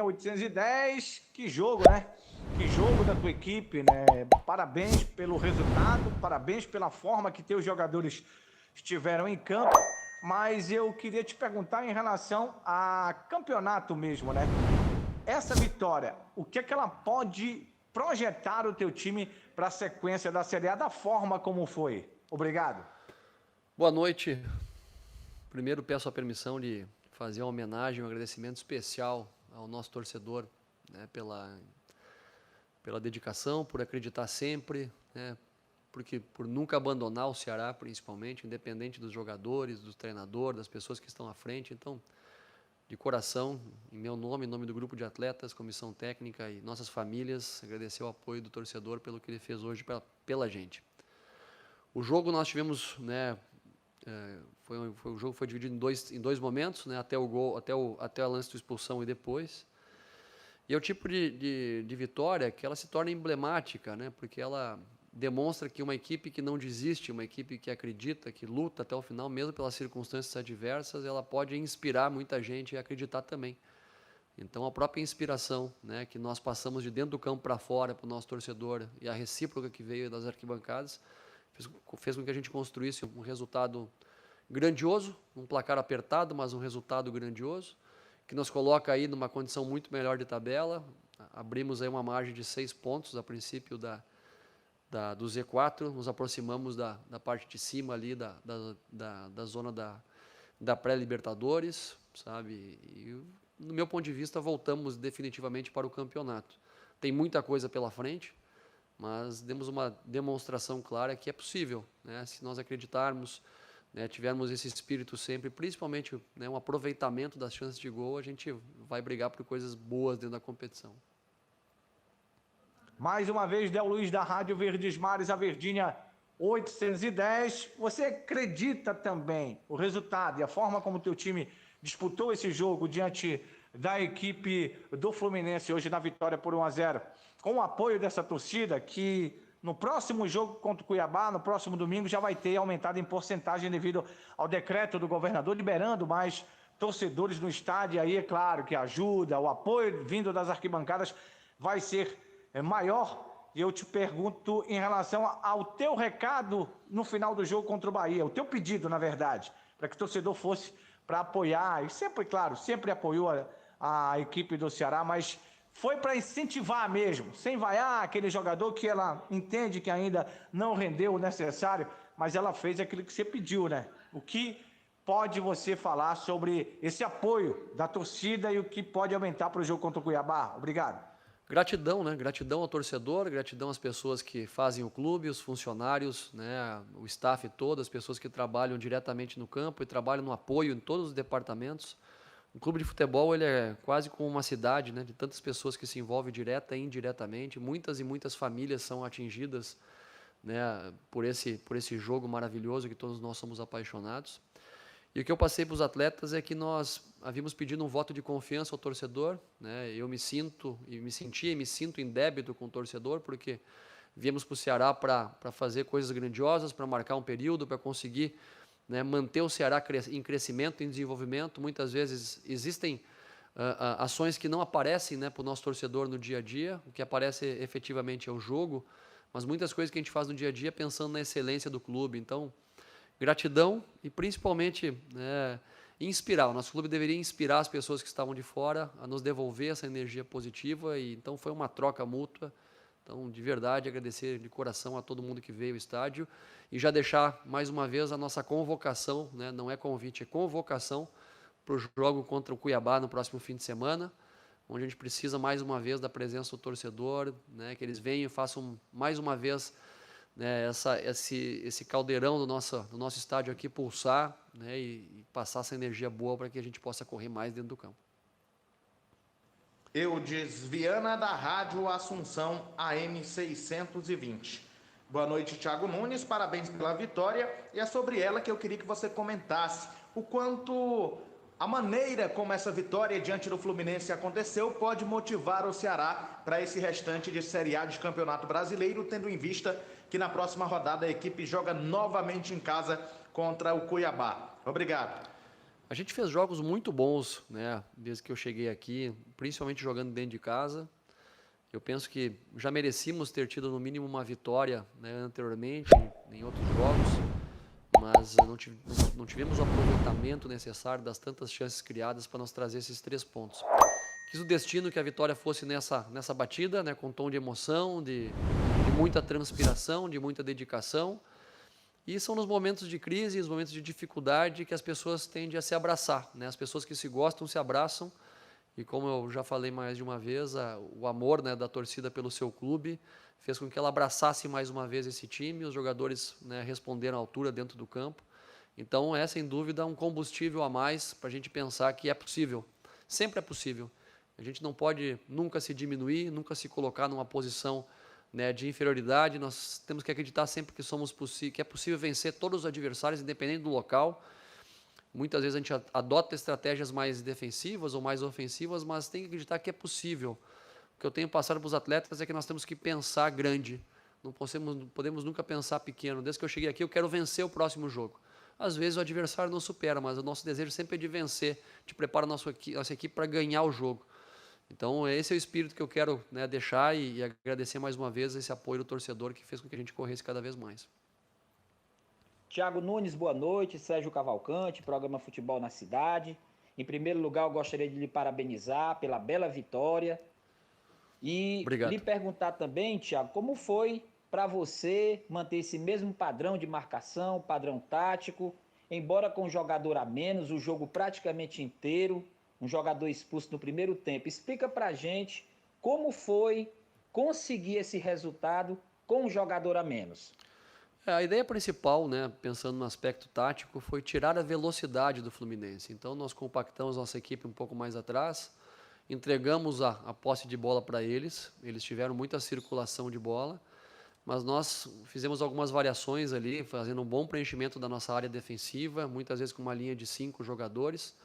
810, que jogo, né? Que jogo da tua equipe, né? Parabéns pelo resultado, parabéns pela forma que teus jogadores estiveram em campo, mas eu queria te perguntar em relação a campeonato mesmo, né? Essa vitória, o que é que ela pode projetar o teu time para a sequência da Série A da forma como foi? Obrigado. Boa noite. Primeiro peço a permissão de fazer uma homenagem, um agradecimento especial ao nosso torcedor, né, pela dedicação, por acreditar sempre, né, por nunca abandonar o Ceará, principalmente, independente dos jogadores, do treinador, das pessoas que estão à frente. Então, de coração, em meu nome, em nome do grupo de atletas, comissão técnica e nossas famílias, agradecer o apoio do torcedor pelo que ele fez hoje pela gente. O jogo nós tivemos, né, o jogo foi dividido em dois momentos, né, até o gol, até o lance de expulsão e depois. E é o tipo de vitória que ela se torna emblemática, né, porque ela demonstra que uma equipe que não desiste, uma equipe que acredita, que luta até o final, mesmo pelas circunstâncias adversas, ela pode inspirar muita gente a acreditar também. Então, a própria inspiração, né, que nós passamos de dentro do campo para fora para o nosso torcedor e a recíproca que veio das arquibancadas fez com que a gente construísse um resultado grandioso, um placar apertado, mas um resultado grandioso, que nos coloca aí numa condição muito melhor de tabela. Abrimos aí uma margem de 6 pontos a princípio do Z4, nos aproximamos da parte de cima ali da zona da pré-Libertadores, sabe? E, no meu ponto de vista, voltamos definitivamente para o campeonato. Tem muita coisa pela frente, mas demos uma demonstração clara que é possível, né? Se nós acreditarmos, né, tivermos esse espírito sempre, principalmente, né, um aproveitamento das chances de gol, a gente vai brigar por coisas boas dentro da competição. Mais uma vez, Del Luiz da Rádio Verdes Mares, a Verdinha 810. Você acredita também o resultado e a forma como o teu time disputou esse jogo diante da equipe do Fluminense hoje na vitória por 1-0, com o apoio dessa torcida que no próximo jogo contra o Cuiabá, no próximo domingo, já vai ter aumentado em porcentagem devido ao decreto do governador liberando mais torcedores no estádio. Aí é claro que ajuda, o apoio vindo das arquibancadas vai ser maior. E eu te pergunto em relação ao teu recado no final do jogo contra o Bahia, o teu pedido, na verdade, para que o torcedor fosse para apoiar, e sempre, claro, sempre apoiou a equipe do Ceará, mas foi para incentivar mesmo, sem vaiar aquele jogador que ela entende que ainda não rendeu o necessário, mas ela fez aquilo que você pediu, né? O que pode você falar sobre esse apoio da torcida e o que pode aumentar para o jogo contra o Cuiabá? Obrigado. Gratidão, né? Gratidão ao torcedor, gratidão às pessoas que fazem o clube, os funcionários, né? O staff todo, as pessoas que trabalham diretamente no campo e trabalham no apoio em todos os departamentos. O clube de futebol, ele é quase como uma cidade, né? De tantas pessoas que se envolvem direta e indiretamente. Muitas e muitas famílias são atingidas, né, por esse jogo maravilhoso que todos nós somos apaixonados. E o que eu passei para os atletas é que nós havíamos pedido um voto de confiança ao torcedor, né? Eu me sinto e me sinto em débito com o torcedor, porque viemos para o Ceará para fazer coisas grandiosas, para marcar um período, para conseguir, né, manter o Ceará em crescimento, em desenvolvimento. Muitas vezes existem ações que não aparecem, né, para o nosso torcedor no dia a dia. O que aparece efetivamente é o jogo, mas muitas coisas que a gente faz no dia a dia pensando na excelência do clube. Então, gratidão e principalmente, né, inspirar. O nosso clube deveria inspirar as pessoas que estavam de fora a nos devolver essa energia positiva, e então foi uma troca mútua. Então, de verdade, agradecer de coração a todo mundo que veio ao estádio e já deixar mais uma vez a nossa convocação, né, não é convite, é convocação para o jogo contra o Cuiabá no próximo fim de semana, onde a gente precisa mais uma vez da presença do torcedor, né, que eles venham e façam mais uma vez, né, esse caldeirão do nosso estádio aqui pulsar, né, e passar essa energia boa para que a gente possa correr mais dentro do campo. Eudes Viana, da Rádio Assunção AM 620. Boa noite, Thiago Nunes, parabéns pela vitória, e é sobre ela que eu queria que você comentasse o quanto a maneira como essa vitória diante do Fluminense aconteceu pode motivar o Ceará para esse restante de Série A de Campeonato Brasileiro, tendo em vista que na próxima rodada a equipe joga novamente em casa contra o Cuiabá. Obrigado. A gente fez jogos muito bons, né, desde que eu cheguei aqui, principalmente jogando dentro de casa. Eu penso que já merecíamos ter tido no mínimo uma vitória, né, anteriormente, em outros jogos, mas não tivemos o aproveitamento necessário das tantas chances criadas para nos trazer esses 3 pontos. Quis o destino que a vitória fosse nessa batida, né, com tom de emoção, de muita transpiração, de muita dedicação. E são nos momentos de crise, nos momentos de dificuldade, que as pessoas tendem a se abraçar, né? As pessoas que se gostam se abraçam. E como eu já falei mais de uma vez, o amor, né, da torcida pelo seu clube fez com que ela abraçasse mais uma vez esse time. Os jogadores, né, responderam à altura dentro do campo. Então é, sem dúvida, um combustível a mais para a gente pensar que é possível. Sempre é possível. A gente não pode nunca se diminuir, nunca se colocar numa posição, né, de inferioridade. Nós temos que acreditar sempre que é possível vencer todos os adversários, independente do local. Muitas vezes a gente adota estratégias mais defensivas ou mais ofensivas, mas tem que acreditar que é possível. O que eu tenho passado para os atletas é que nós temos que pensar grande. Não podemos nunca pensar pequeno. Desde que eu cheguei aqui, eu quero vencer o próximo jogo. Às vezes o adversário não supera, mas o nosso desejo sempre é de vencer, de preparar a nossa equipe para ganhar o jogo. Então, esse é o espírito que eu quero, né, deixar e agradecer mais uma vez esse apoio do torcedor que fez com que a gente corresse cada vez mais. Tiago Nunes, boa noite. Sérgio Cavalcante, programa Futebol na Cidade. Em primeiro lugar, eu gostaria de lhe parabenizar pela bela vitória. E Obrigado. Lhe perguntar também, Tiago, como foi para você manter esse mesmo padrão de marcação, padrão tático, embora com um jogador a menos, o jogo praticamente inteiro, um jogador expulso no primeiro tempo. Explica pra gente como foi conseguir esse resultado com um jogador a menos. A ideia principal, né, pensando no aspecto tático, foi tirar a velocidade do Fluminense. Então nós compactamos nossa equipe um pouco mais atrás, entregamos a posse de bola para eles tiveram muita circulação de bola, mas nós fizemos algumas variações ali, fazendo um bom preenchimento da nossa área defensiva, muitas vezes com uma linha de 5 jogadores,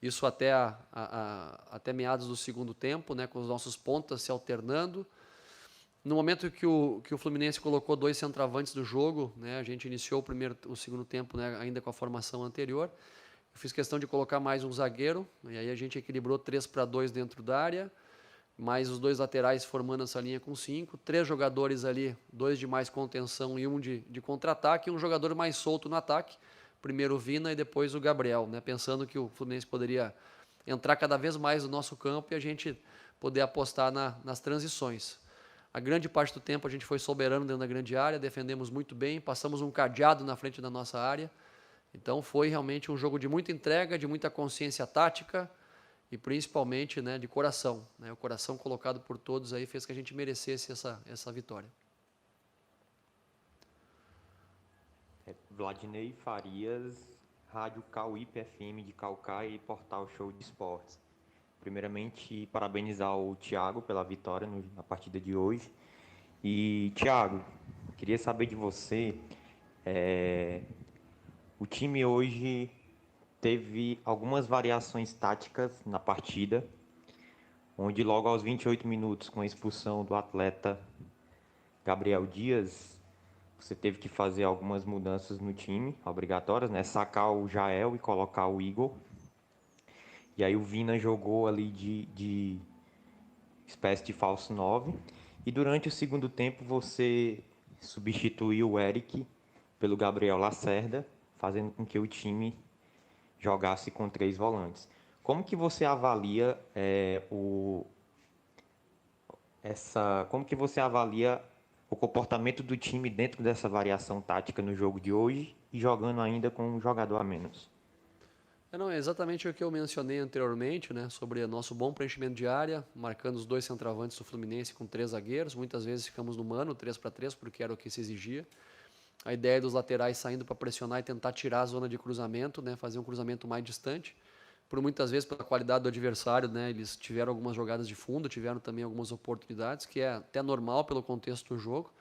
isso até meados do segundo tempo, né, com os nossos pontas se alternando. No momento que o Fluminense colocou 2 centroavantes do jogo, né, a gente iniciou o segundo tempo, né, ainda com a formação anterior. Eu fiz questão de colocar mais um zagueiro, e aí a gente equilibrou 3-2 dentro da área, mais os 2 laterais formando essa linha com 5, 3 jogadores ali, 2 de mais contenção e 1 de contra-ataque, e um jogador mais solto no ataque. Primeiro o Vina e depois o Gabriel, né? Pensando que o Fluminense poderia entrar cada vez mais no nosso campo e a gente poder apostar nas transições. A grande parte do tempo a gente foi soberano dentro da grande área, defendemos muito bem, passamos um cadeado na frente da nossa área. Então foi realmente um jogo de muita entrega, de muita consciência tática e principalmente, né, de coração, né? O coração colocado por todos aí fez que a gente merecesse essa vitória. Vladinei Farias, Rádio Cauípe FM de Caucaia e Portal Show de Esportes. Primeiramente, parabenizar o Thiago pela vitória na partida de hoje. E, Thiago, queria saber de você, o time hoje teve algumas variações táticas na partida, onde logo aos 28 minutos, com a expulsão do atleta Gabriel Dias, você teve que fazer algumas mudanças no time, obrigatórias, né? Sacar o Jael e colocar o Igor. E aí o Vina jogou ali de espécie de falso 9. E durante o segundo tempo você substituiu o Eric pelo Gabriel Lacerda, fazendo com que o time jogasse com 3 volantes. Como que você avalia o comportamento do time dentro dessa variação tática no jogo de hoje e jogando ainda com um jogador a menos? Não, é exatamente o que eu mencionei anteriormente, né, sobre o nosso bom preenchimento de área, marcando os 2 centroavantes do Fluminense com 3 zagueiros. Muitas vezes ficamos no mano, 3-3, porque era o que se exigia. A ideia dos laterais saindo para pressionar e tentar tirar a zona de cruzamento, né, fazer um cruzamento mais distante. Por muitas vezes, pela qualidade do adversário, né, eles tiveram algumas jogadas de fundo, tiveram também algumas oportunidades, que é até normal pelo contexto do jogo.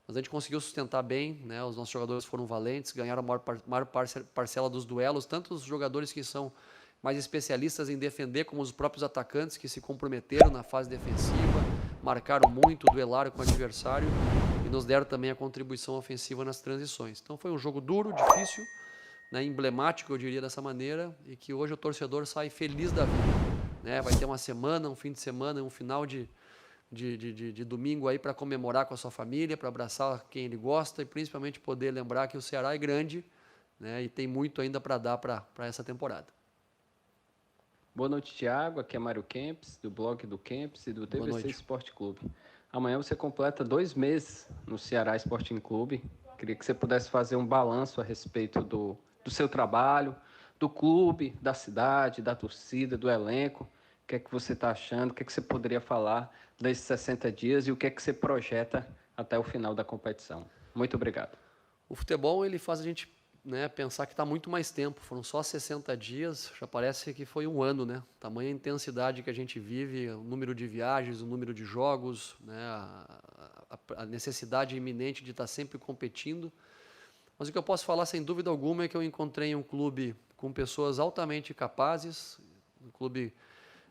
Mas a gente conseguiu sustentar bem, né, os nossos jogadores foram valentes, ganharam a maior parcela dos duelos, tanto os jogadores que são mais especialistas em defender, como os próprios atacantes que se comprometeram na fase defensiva, marcaram muito, duelaram com o adversário e nos deram também a contribuição ofensiva nas transições. Então foi um jogo duro, difícil, né, emblemático, eu diria dessa maneira, e que hoje o torcedor sai feliz da vida, né? Vai ter uma semana, um fim de semana, um final de domingo aí para comemorar com a sua família, para abraçar quem ele gosta e principalmente poder lembrar que o Ceará é grande, né, e tem muito ainda para dar para essa temporada. Boa noite, Thiago. Aqui é Mário Kempis, do blog do Kempis e do TVC Esporte Clube. Amanhã você completa 2 meses no Ceará Sporting Clube. Queria que você pudesse fazer um balanço a respeito do seu trabalho, do clube, da cidade, da torcida, do elenco. O que é que você está achando? O que é que você poderia falar desses 60 dias e o que é que você projeta até o final da competição? Muito obrigado. O futebol, ele faz a gente, né, pensar que está muito mais tempo. Foram só 60 dias, já parece que foi um ano, né? Tamanha intensidade que a gente vive, o número de viagens, o número de jogos, né, a necessidade iminente de estar sempre competindo. Mas o que eu posso falar, sem dúvida alguma, é que eu encontrei um clube com pessoas altamente capazes, um clube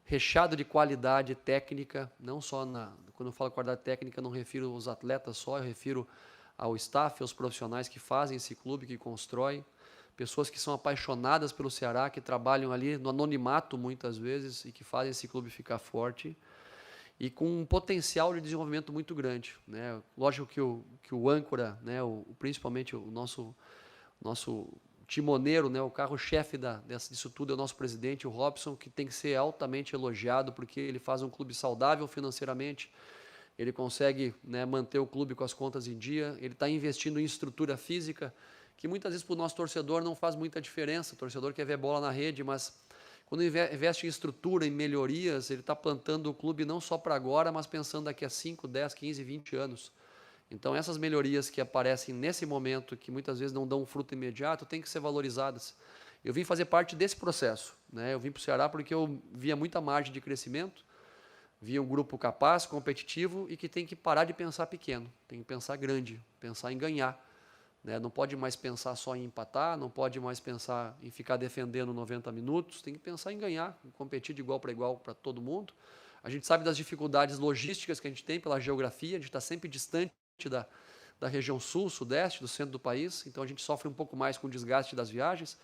recheado de qualidade técnica, não só quando eu falo qualidade técnica, não refiro aos atletas só, eu refiro ao staff, aos profissionais que fazem esse clube, que constrói, pessoas que são apaixonadas pelo Ceará, que trabalham ali no anonimato muitas vezes e que fazem esse clube ficar forte e com um potencial de desenvolvimento muito grande, né? Lógico que o âncora, né, principalmente o nosso timoneiro, né, o carro-chefe disso tudo é o nosso presidente, o Robson, que tem que ser altamente elogiado porque ele faz um clube saudável financeiramente, ele consegue, né, manter o clube com as contas em dia, ele está investindo em estrutura física, que muitas vezes para o nosso torcedor não faz muita diferença, o torcedor quer ver bola na rede, mas quando investe em estrutura, em melhorias, ele está plantando o clube não só para agora, mas pensando daqui a 5, 10, 15, 20 anos. Então, essas melhorias que aparecem nesse momento, que muitas vezes não dão um fruto imediato, têm que ser valorizadas. Eu vim fazer parte desse processo, né? Eu vim para o Ceará porque eu via muita margem de crescimento, via um grupo capaz, competitivo e que tem que parar de pensar pequeno, tem que pensar grande, pensar em ganhar, né? Não pode mais pensar só em empatar, não pode mais pensar em ficar defendendo 90 minutos, tem que pensar em ganhar, em competir de igual para todo mundo. A gente sabe das dificuldades logísticas que a gente tem pela geografia, a gente está sempre distante da região sul, sudeste, do centro do país, então a gente sofre um pouco mais com o desgaste das viagens,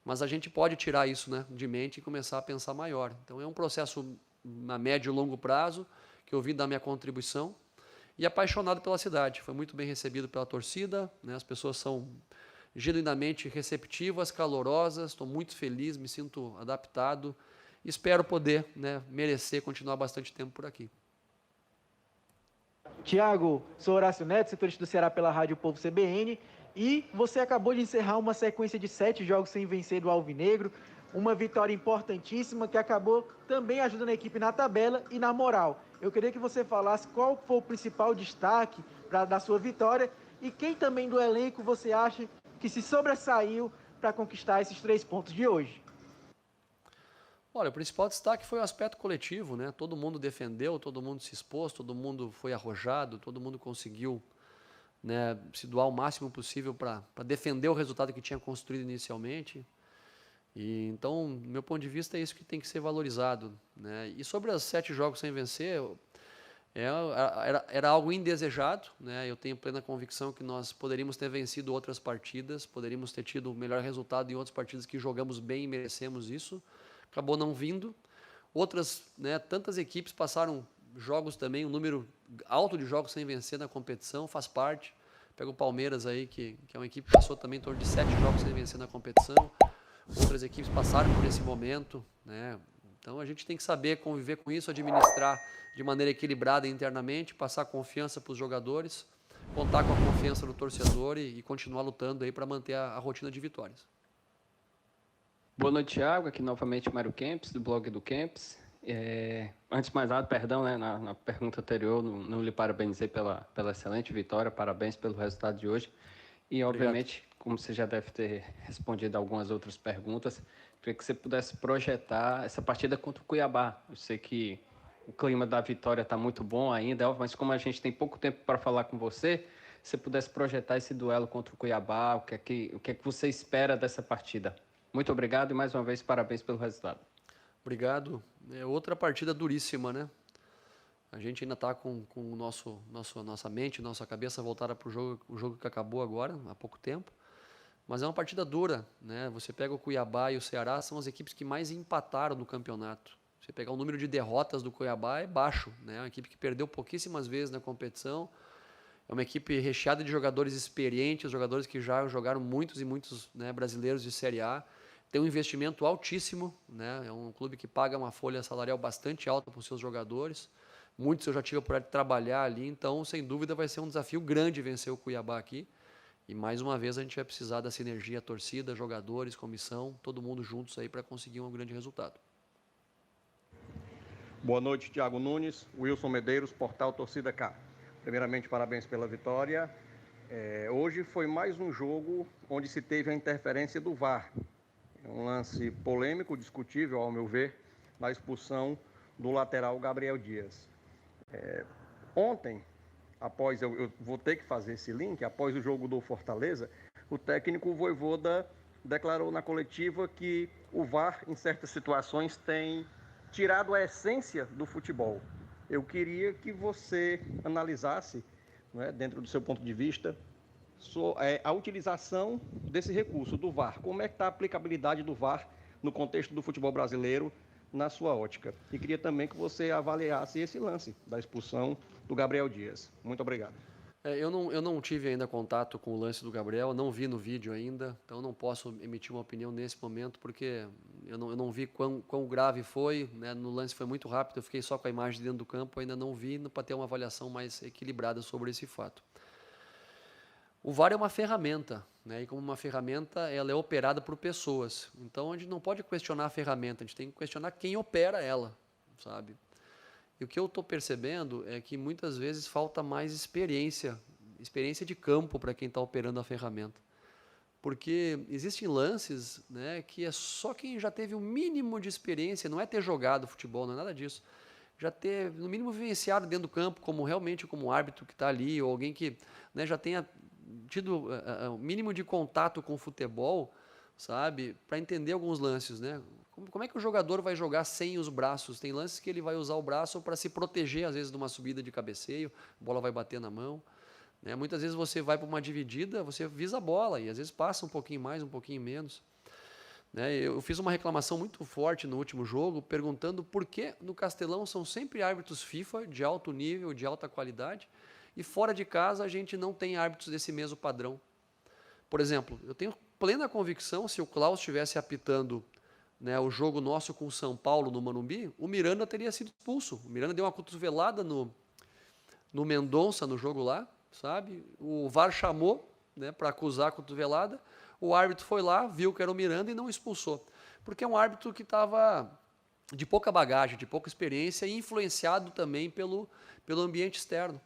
mas a gente pode tirar isso, né, de mente e começar a pensar maior. Então é um processo a médio e longo prazo, que eu vim dar minha contribuição, e apaixonado pela cidade. Foi muito bem recebido pela torcida, né, as pessoas são genuinamente receptivas, calorosas, estou muito feliz, me sinto adaptado, espero poder, né, merecer continuar bastante tempo por aqui. Tiago, sou Horácio Neto, setorista do Ceará pela Rádio Povo CBN, e você acabou de encerrar uma sequência de 7 jogos sem vencer do Alvinegro, uma vitória importantíssima que acabou também ajudando a equipe na tabela e na moral. Eu queria que você falasse qual foi o principal destaque da sua vitória e quem também do elenco você acha que se sobressaiu para conquistar esses 3 pontos de hoje. Olha, o principal destaque foi o aspecto coletivo, né? Todo mundo defendeu, todo mundo se expôs, todo mundo foi arrojado, todo mundo conseguiu, né, se doar o máximo possível para defender o resultado que tinha construído inicialmente. E então, do meu ponto de vista, é isso que tem que ser valorizado, né? E sobre os 7 jogos sem vencer, era algo indesejado, né? Eu tenho plena convicção que nós poderíamos ter vencido outras partidas, poderíamos ter tido o melhor resultado em outras partidas que jogamos bem e merecemos isso. Acabou não vindo. Outras, né, tantas equipes passaram jogos também, um número alto de jogos sem vencer na competição, faz parte. Pega o Palmeiras aí, que é uma equipe que passou também em torno de 7 jogos sem vencer na competição. Outras equipes passaram por esse momento, né? Então a gente tem que saber conviver com isso, administrar de maneira equilibrada internamente, passar confiança para os jogadores, contar com a confiança do torcedor e continuar lutando aí para manter a rotina de vitórias. Boa noite, Thiago. Aqui novamente Mário Kempis, do blog do Kempis. Antes de mais nada, perdão, né, na pergunta anterior, não lhe parabenizei pela excelente vitória, parabéns pelo resultado de hoje. E, obviamente, obrigado. Como você já deve ter respondido algumas outras perguntas, queria que você pudesse projetar essa partida contra o Cuiabá. Eu sei que o clima da vitória está muito bom ainda, mas como a gente tem pouco tempo para falar com você, se você pudesse projetar esse duelo contra o Cuiabá, o que é que você espera dessa partida? Muito obrigado e, mais uma vez, parabéns pelo resultado. Obrigado. É outra partida duríssima, né? A gente ainda está com nossa mente, nossa cabeça voltada para o jogo que acabou agora, há pouco tempo. Mas é uma partida dura, né? Você pega o Cuiabá e o Ceará, são as equipes que mais empataram no campeonato. Você pegar o número de derrotas do Cuiabá é baixo, né? É uma equipe que perdeu pouquíssimas vezes na competição. É uma equipe recheada de jogadores experientes, jogadores que já jogaram muitos e muitos, né, brasileiros de Série A. Tem um investimento altíssimo, né? É um clube que paga uma folha salarial bastante alta para os seus jogadores. Muitos eu já tive a oportunidade de trabalhar ali, então, sem dúvida, vai ser um desafio grande vencer o Cuiabá aqui. E, mais uma vez, a gente vai precisar da sinergia, torcida, jogadores, comissão, todo mundo juntos aí para conseguir um grande resultado. Boa noite, Thiago Nunes, Wilson Medeiros, Portal Torcida K. Primeiramente, parabéns pela vitória. Hoje foi mais um jogo onde se teve a interferência do VAR. Um lance polêmico, discutível, ao meu ver, na expulsão do lateral Gabriel Dias. Ontem, após, eu vou ter que fazer esse link, após o jogo do Fortaleza, o técnico Vojvoda declarou na coletiva que o VAR, em certas situações, tem tirado a essência do futebol. Eu queria que você analisasse, né, dentro do seu ponto de vista, a utilização desse recurso do VAR. Como é que está a aplicabilidade do VAR no contexto do futebol brasileiro, na sua ótica? E queria também que você avaliasse esse lance da expulsão do Gabriel Dias. Muito obrigado. Eu não tive ainda contato com o lance do Gabriel, não vi no vídeo ainda, então não posso emitir uma opinião nesse momento, porque eu não vi quão grave foi, né? No lance foi muito rápido, eu fiquei só com a imagem dentro do campo, ainda não vi para ter uma avaliação mais equilibrada sobre esse fato. O VAR é uma ferramenta, né? E como uma ferramenta, ela é operada por pessoas. Então, a gente não pode questionar a ferramenta, a gente tem que questionar quem opera ela, sabe? E o que eu estou percebendo é que muitas vezes falta mais experiência de campo para quem está operando a ferramenta. Porque existem lances, né, que é só quem já teve o mínimo de experiência, não é ter jogado futebol, não é nada disso. Já ter, no mínimo, vivenciado dentro do campo, como árbitro que está ali, ou alguém que, né, já tenha tido o mínimo de contato com o futebol, sabe, para entender alguns lances, né? Como é que o jogador vai jogar sem os braços? Tem lances que ele vai usar o braço para se proteger, às vezes, de uma subida de cabeceio, a bola vai bater na mão, né? Muitas vezes você vai para uma dividida, você visa a bola e às vezes passa um pouquinho mais, um pouquinho menos, né? Eu fiz uma reclamação muito forte no último jogo, perguntando por que no Castelão são sempre árbitros FIFA de alto nível, de alta qualidade, e fora de casa a gente não tem árbitros desse mesmo padrão. Por exemplo, eu tenho plena convicção, se o Klaus estivesse apitando, né, o jogo nosso com o São Paulo no Morumbi, o Miranda teria sido expulso. O Miranda deu uma cotovelada no Mendonça no jogo lá, sabe? O VAR chamou, né, para acusar a cotovelada. O árbitro foi lá, viu que era o Miranda e não expulsou. Porque é um árbitro que estava de pouca bagagem, de pouca experiência e influenciado também pelo ambiente externo.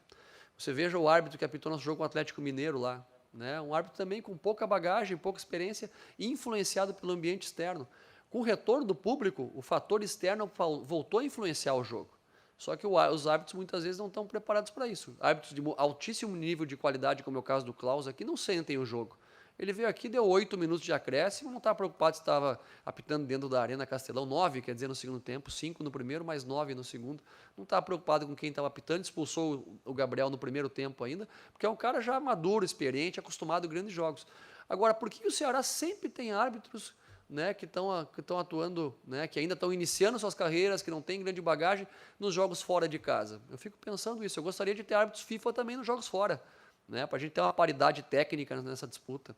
Você veja o árbitro que apitou nosso jogo com o Atlético Mineiro lá, né? Um árbitro também com pouca bagagem, pouca experiência e influenciado pelo ambiente externo. Com o retorno do público, o fator externo voltou a influenciar o jogo. Só que os árbitros muitas vezes não estão preparados para isso. Árbitros de altíssimo nível de qualidade, como é o caso do Klaus aqui, não sentem o jogo. Ele veio aqui, deu 8 minutos de acréscimo, não estava preocupado se estava apitando dentro da Arena Castelão, 9, quer dizer, no segundo tempo, 5 no primeiro, mais 9 no segundo. Não estava preocupado com quem estava apitando, expulsou o Gabriel no primeiro tempo ainda, porque é um cara já maduro, experiente, acostumado a grandes jogos. Agora, por que o Ceará sempre tem árbitros, né, que estão atuando, né, que ainda estão iniciando suas carreiras, que não têm grande bagagem nos jogos fora de casa? Eu fico pensando isso. Eu gostaria de ter árbitros FIFA também nos jogos fora, né, para a gente ter uma paridade técnica nessa disputa.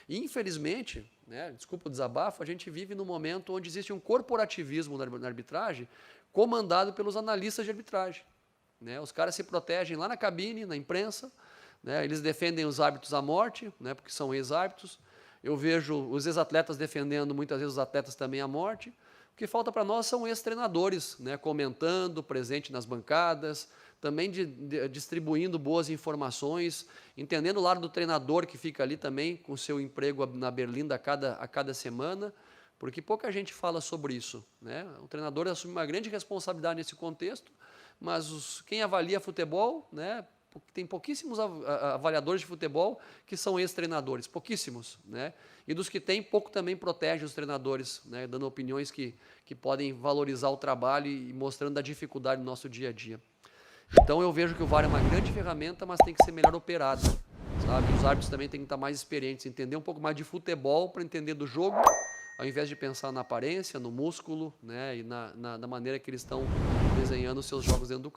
E, infelizmente, né, desculpa o desabafo, a gente vive num momento onde existe um corporativismo na arbitragem comandado pelos analistas de arbitragem, né? Os caras se protegem lá na cabine, na imprensa, né, eles defendem os árbitros à morte, né, porque são ex-árbitros. Eu vejo os ex-atletas defendendo muitas vezes os atletas também à morte. O que falta para nós são ex-treinadores, né, comentando, presente nas bancadas, também distribuindo boas informações, entendendo o lado do treinador que fica ali também com o seu emprego na Berlinda a cada semana, porque pouca gente fala sobre isso, né? O treinador assume uma grande responsabilidade nesse contexto, mas quem avalia futebol, né, tem pouquíssimos avaliadores de futebol que são ex-treinadores, pouquíssimos, né? E dos que tem, pouco também protege os treinadores, né, dando opiniões que podem valorizar o trabalho e mostrando a dificuldade do nosso dia a dia. Então eu vejo que o VAR é uma grande ferramenta, mas tem que ser melhor operado. sabe? Os árbitros também têm que estar mais experientes, entender um pouco mais de futebol para entender do jogo, ao invés de pensar na aparência, no músculo, né, e na maneira que eles estão desenhando os seus jogos dentro do campo.